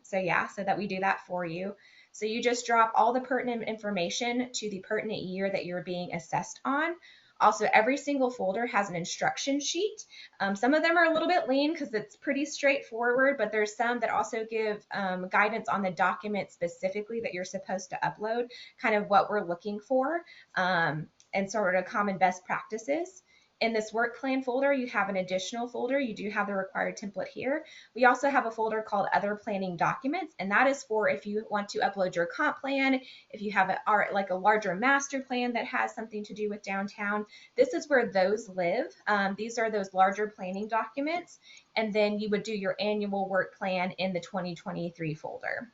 So that we do that for you. So you just drop all the pertinent information to the pertinent year that you're being assessed on. Also, every single folder has an instruction sheet. Some of them are a little bit lean because it's pretty straightforward, but there's some that also give guidance on the document specifically that you're supposed to upload, kind of what we're looking for, and sort of common best practices. In this work plan folder, you have an additional folder. You do have the required template here. We also have a folder called other planning documents, and that is for if you want to upload your comp plan, if you have a larger master plan that has something to do with downtown. This is where those live. These are those larger planning documents, and then you would do your annual work plan in the 2023 folder.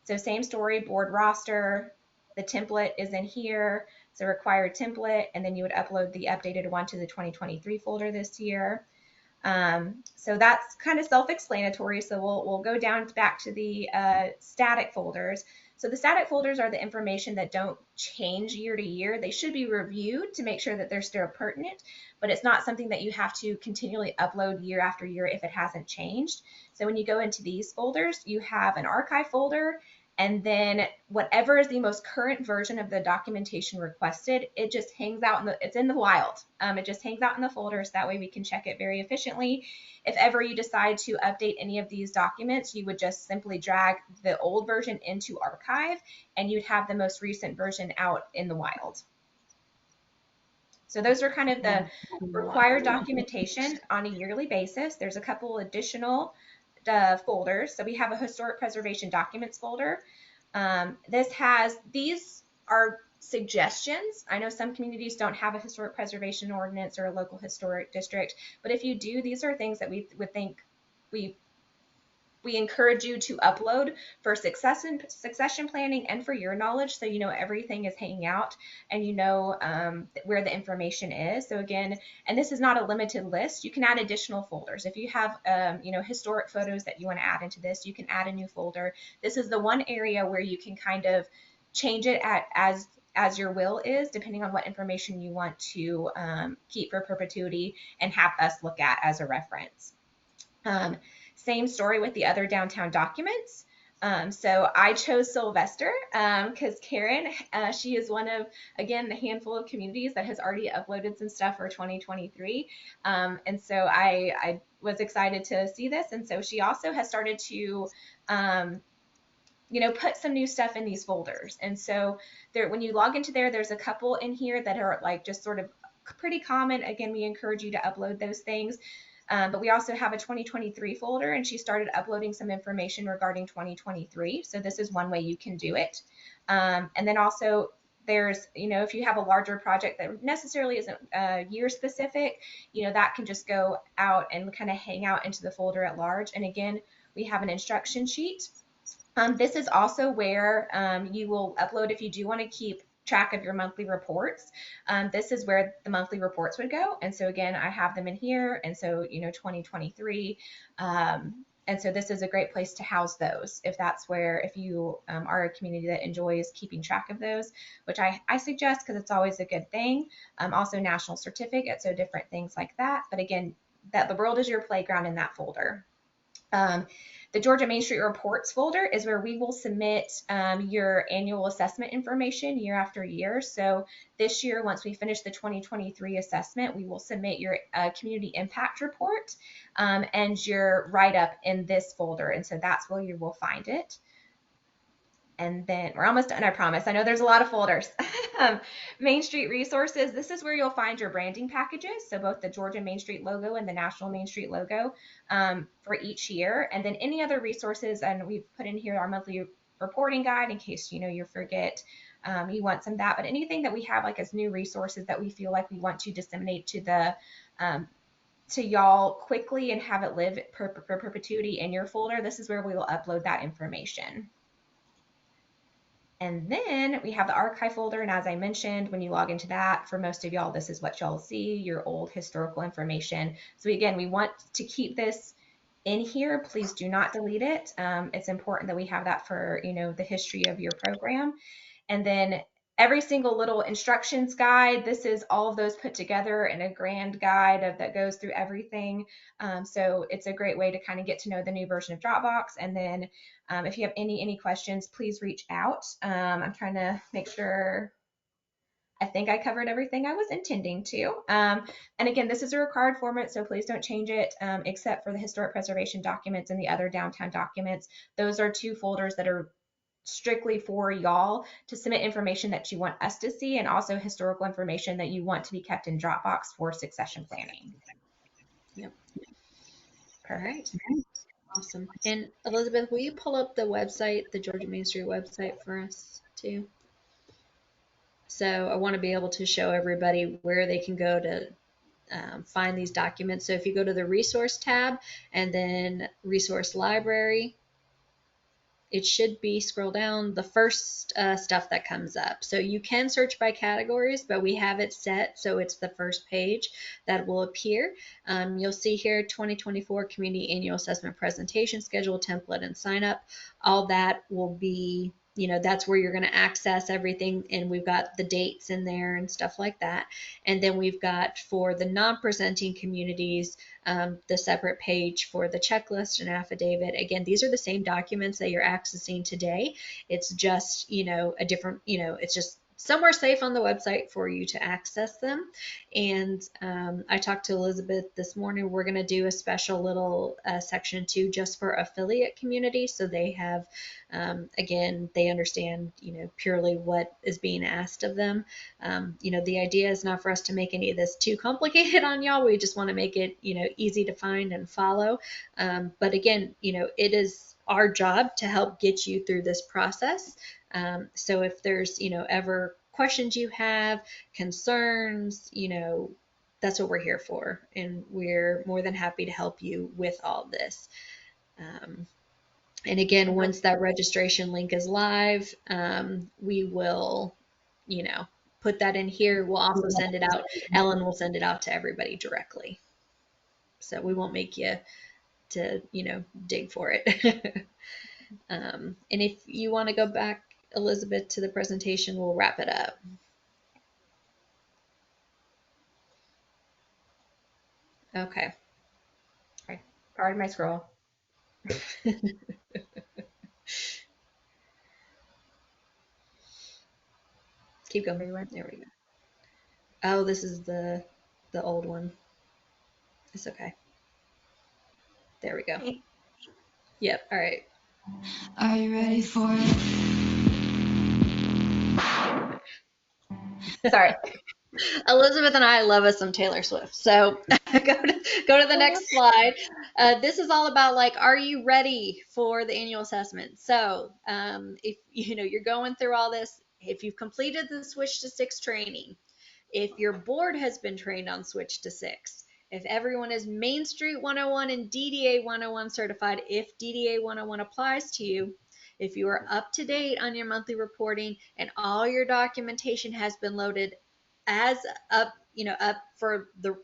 So same story, board roster, the template is in here. It's a required template, and then you would upload the updated one to the 2023 folder this year. So that's kind of self-explanatory. So we'll go down back to the static folders. So the static folders are the information that don't change year to year. They should be reviewed to make sure that they're still pertinent, but it's not something that you have to continually upload year after year if it hasn't changed. So when you go into these folders, you have an archive folder, and then whatever is the most current version of the documentation requested, it just hangs out it's in the wild. It just hangs out in the folders. That way we can check it very efficiently. If ever you decide to update any of these documents, you would just simply drag the old version into archive and you'd have the most recent version out in the wild. So those are kind of the required documentation on a yearly basis. There's a couple additional folders. So we have a historic preservation documents folder. These are suggestions. I know some communities don't have a historic preservation ordinance or a local historic district, but if you do, these are things that we would think we encourage you to upload for succession planning and for your knowledge, so you know everything is hanging out and you know where the information is. So again, and this is not a limited list, you can add additional folders. If you have historic photos that you want to add into this, you can add a new folder. This is the one area where you can kind of change it as your will is, depending on what information you want to keep for perpetuity and have us look at as a reference. Same story with the other downtown documents. So I chose Sylvester because Karen, she is one of, again, the handful of communities that has already uploaded some stuff for 2023. And so I was excited to see this. And so she also has started to put some new stuff in these folders. And so there, when you log into there, there's a couple in here that are like just sort of pretty common. Again, we encourage you to upload those things. But we also have a 2023 folder, and she started uploading some information regarding 2023. So this is one way you can do it. And then also there's, if you have a larger project that necessarily isn't year specific, that can just go out and kind of hang out into the folder at large. And again, we have an instruction sheet. This is also where you will upload if you do want to keep track of your monthly reports. This is where the monthly reports would go. And so again, I have them in here. And so, 2023. And so this is a great place to house those if you are a community that enjoys keeping track of those, which I suggest because it's always a good thing. Also national certificates, so different things like that. But again, that the world is your playground in that folder. The Georgia Main Street Reports folder is where we will submit your annual assessment information year after year. So this year, once we finish the 2023 assessment, we will submit your community impact report and your write-up in this folder. And so that's where you will find it. And then we're almost done, I promise. I know there's a lot of folders. Main Street Resources, this is where you'll find your branding packages. So both the Georgia Main Street logo and the National Main Street logo for each year. And then any other resources, and we've put in here our monthly reporting guide in case, you forget you want some of that. But anything that we have like as new resources that we feel like we want to disseminate to y'all quickly and have it live for perpetuity in your folder, this is where we will upload that information. And then we have the archive folder. And as I mentioned, when you log into that, for most of y'all, this is what y'all see, your old historical information. So again, we want to keep this in here. Please do not delete it. It's important that we have that for, the history of your program. And then every single little instructions guide, this is all of those put together in a grand guide that goes through everything. So it's a great way to kind of get to know the new version of Dropbox. And then if you have any questions, please reach out. I'm trying to make sure. I think I covered everything I was intending to. And again, this is a required format, so please don't change it except for the historic preservation documents and the other downtown documents. Those are two folders that are strictly for y'all to submit information that you want us to see and also historical information that you want to be kept in Dropbox for succession planning. Yep. Perfect. All right. Awesome. And Elizabeth, will you pull up the website, the Georgia Main Street website for us too? So I want to be able to show everybody where they can go to find these documents. So if you go to the resource tab and then resource library, it should be scroll down the first stuff that comes up. So you can search by categories, but we have it set so it's the first page that will appear. You'll see here 2024 Community Annual Assessment Presentation Schedule, Template, and Sign Up. All that will be, that's where you're going to access everything. And we've got the dates in there and stuff like that. And then we've got for the non-presenting communities, the separate page for the checklist and affidavit. Again, these are the same documents that you're accessing today. It's just, a different, it's just somewhere safe on the website for you to access them. And I talked to Elizabeth this morning. We're going to do a special little section too, just for affiliate community. So they have, again, they understand, purely what is being asked of them. The idea is not for us to make any of this too complicated on y'all. We just want to make it, easy to find and follow. But again, it is our job to help get you through this process. So if there's, ever questions you have, concerns, that's what we're here for. And we're more than happy to help you with all this. And again, once that registration link is live, we will, put that in here. We'll also send it out. Ellen will send it out to everybody directly. So we won't make you to, dig for it. And if you want to go back, Elizabeth, to the presentation, we'll wrap it up. Okay. Okay. Pardon my scroll. Keep going. There we go. Oh, this is the old one. It's okay. There we go. Yep. All right. Are you ready for it? Sorry. Elizabeth and I love us some Taylor Swift. So go to the next slide. This is all about like, are you ready for the annual assessment? So if you know you're going through all this, if you've completed the Switch to Six training, if your board has been trained on Switch to Six, if everyone is Main Street 101 and DDA 101 certified, if DDA 101 applies to you, if you are up to date on your monthly reporting and all your documentation has been loaded as up, up for the,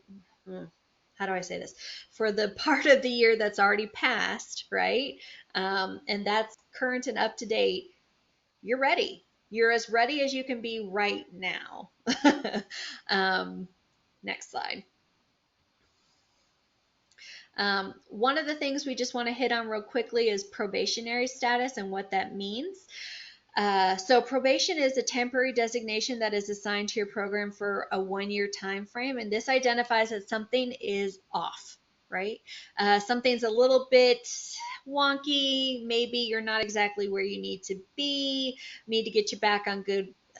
how do I say this? For the part of the year that's already passed, right? And that's current and up to date, you're ready. You're as ready as you can be right now. um, Next slide. One of the things we just want to hit on real quickly is probationary status and what that means. So probation is a temporary designation that is assigned to your program for a 1 year time frame, and this identifies that something is off, right? Something's a little bit wonky. Maybe you're not exactly where you need to be. Need to get you back on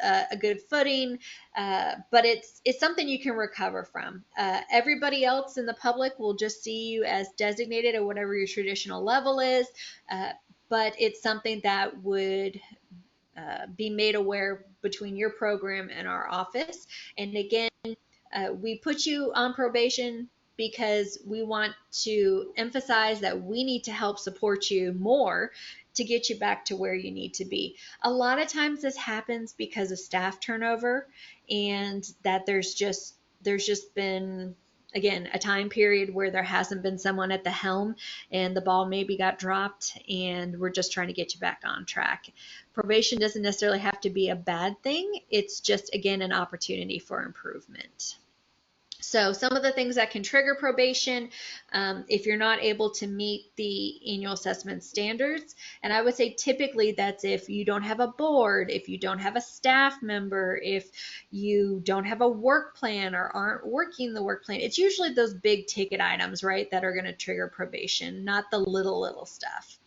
a good footing, but it's something you can recover from. Everybody else in the public will just see you as designated at whatever your traditional level is, but it's something that would be made aware between your program and our office. And again, we put you on probation because we want to emphasize that we need to help support you more to get you back to where you need to be. A lot of times this happens because of staff turnover and that there's just been, again, a time period where there hasn't been someone at the helm and the ball maybe got dropped and we're just trying to get you back on track. Probation doesn't necessarily have to be a bad thing. It's just, again, an opportunity for improvement. So some of the things that can trigger probation, if you're not able to meet the annual assessment standards, and I would say typically that's if you don't have a board, if you don't have a staff member, if you don't have a work plan or aren't working the work plan. It's usually those big ticket items, right, that are going to trigger probation, not the little stuff.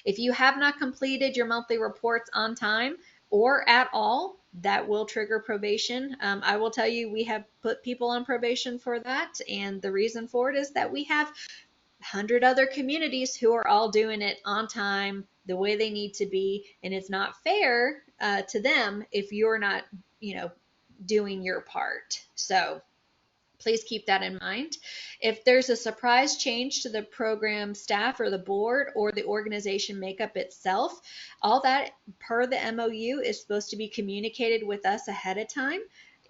If you have not completed your monthly reports on time or at all, that will trigger probation. I will tell you, we have put people on probation for that. And the reason for it is that we have 100 other communities who are all doing it on time, the way they need to be. And it's not fair to them if you're not, doing your part. So please keep that in mind. If there's a surprise change to the program staff or the board or the organization makeup itself, all that per the MOU is supposed to be communicated with us ahead of time.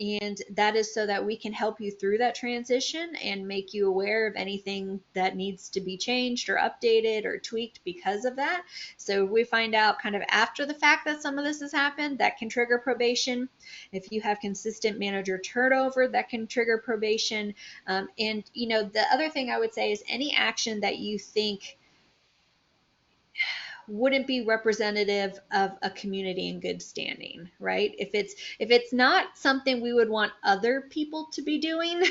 And that is so that we can help you through that transition and make you aware of anything that needs to be changed or updated or tweaked because of that. So if we find out kind of after the fact that some of this has happened, that can trigger probation. If you have consistent manager turnover, that can trigger probation. And, the other thing I would say is any action that you think wouldn't be representative of a community in good standing, right? If it's not something we would want other people to be doing,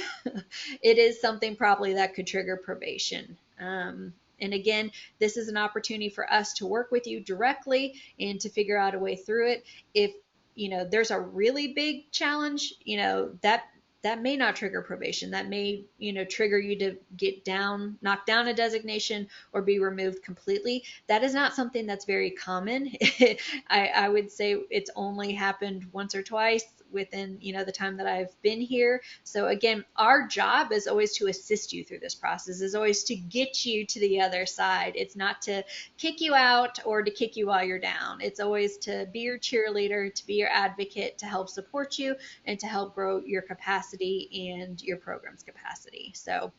it is something probably that could trigger probation. And again, this is an opportunity for us to work with you directly and to figure out a way through it. If there's a really big challenge, that may not trigger probation. That may, trigger you to knock down a designation or be removed completely. That is not something that's very common. I would say it's only happened once or twice within, the time that I've been here. So again, our job is always to assist you through this process, is always to get you to the other side. It's not to kick you out or to kick you while you're down. It's always to be your cheerleader, to be your advocate, to help support you and to help grow your capacity and your program's capacity. So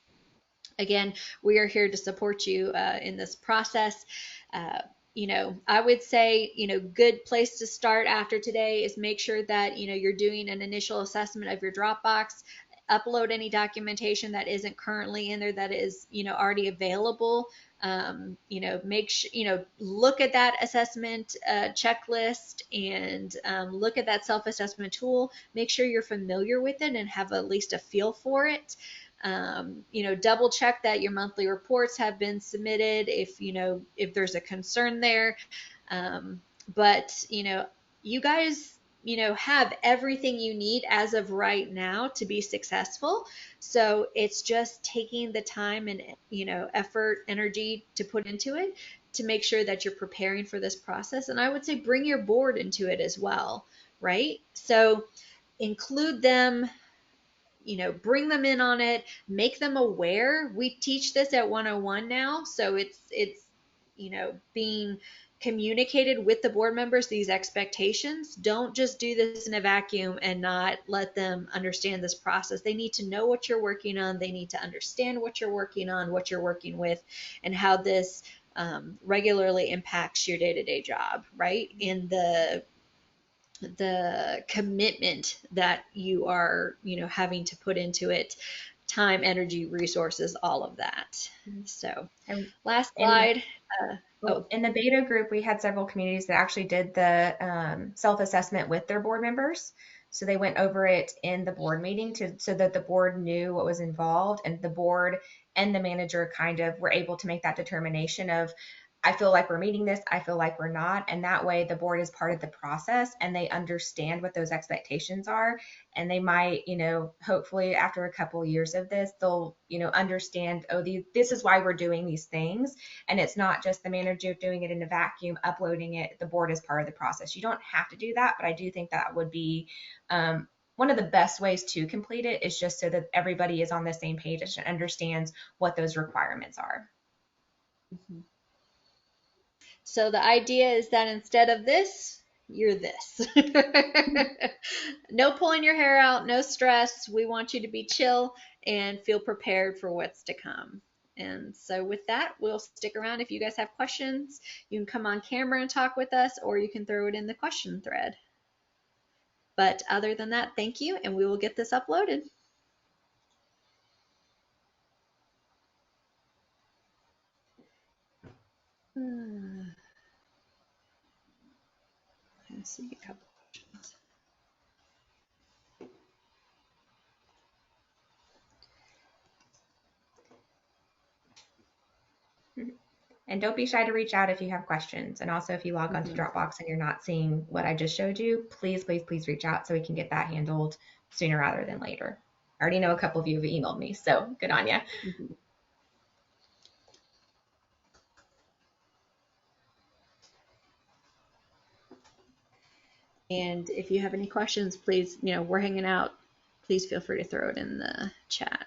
again, we are here to support you in this process. I would say, good place to start after today is make sure that, you're doing an initial assessment of your Dropbox. Upload any documentation that isn't currently in there that is, already available. Make sure, look at that assessment checklist and look at that self-assessment tool. Make sure you're familiar with it and have at least a feel for it. Double check that your monthly reports have been submitted if there's a concern there. But you guys, have everything you need as of right now to be successful. So it's just taking the time and, effort, energy to put into it to make sure that you're preparing for this process. And I would say bring your board into it as well, right? So include them, bring them in on it, make them aware. We teach this at 101 now, so it's being communicated with the board members, these expectations. Don't just do this in a vacuum and not let them understand this process. They need to know what you're working on. They need to understand what you're working on, what you're working with, and how this regularly impacts your day-to-day job, right? In the commitment that you are, having to put into it, time, energy, resources, all of that. So And last in the slide. Oh, in the beta group, we had several communities that actually did the self-assessment with their board members. So they went over it in the board meeting so that the board knew what was involved, and the board and the manager kind of were able to make that determination of, I feel like we're meeting this, I feel like we're not. And that way the board is part of the process and they understand what those expectations are. And they might, hopefully after a couple of years of this, they'll, understand, oh, this is why we're doing these things. And it's not just the manager doing it in a vacuum, uploading it. The board is part of the process. You don't have to do that, but I do think that would be one of the best ways to complete it, is just so that everybody is on the same page and understands what those requirements are. mm-hmm. So the idea is that instead of this, you're this. No pulling your hair out, no stress. We want you to be chill and feel prepared for what's to come. And so with that, we'll stick around. If you guys have questions, you can come on camera and talk with us, or you can throw it in the question thread. But other than that, thank you, and we will get this uploaded. Let's see a couple questions. And don't be shy to reach out if you have questions. And also, if you log onto Dropbox and you're not seeing what I just showed you, please, please, please reach out so we can get that handled sooner rather than later. I already know a couple of you have emailed me, so good on you. Mm-hmm. And if you have any questions, please, we're hanging out. Please feel free to throw it in the chat.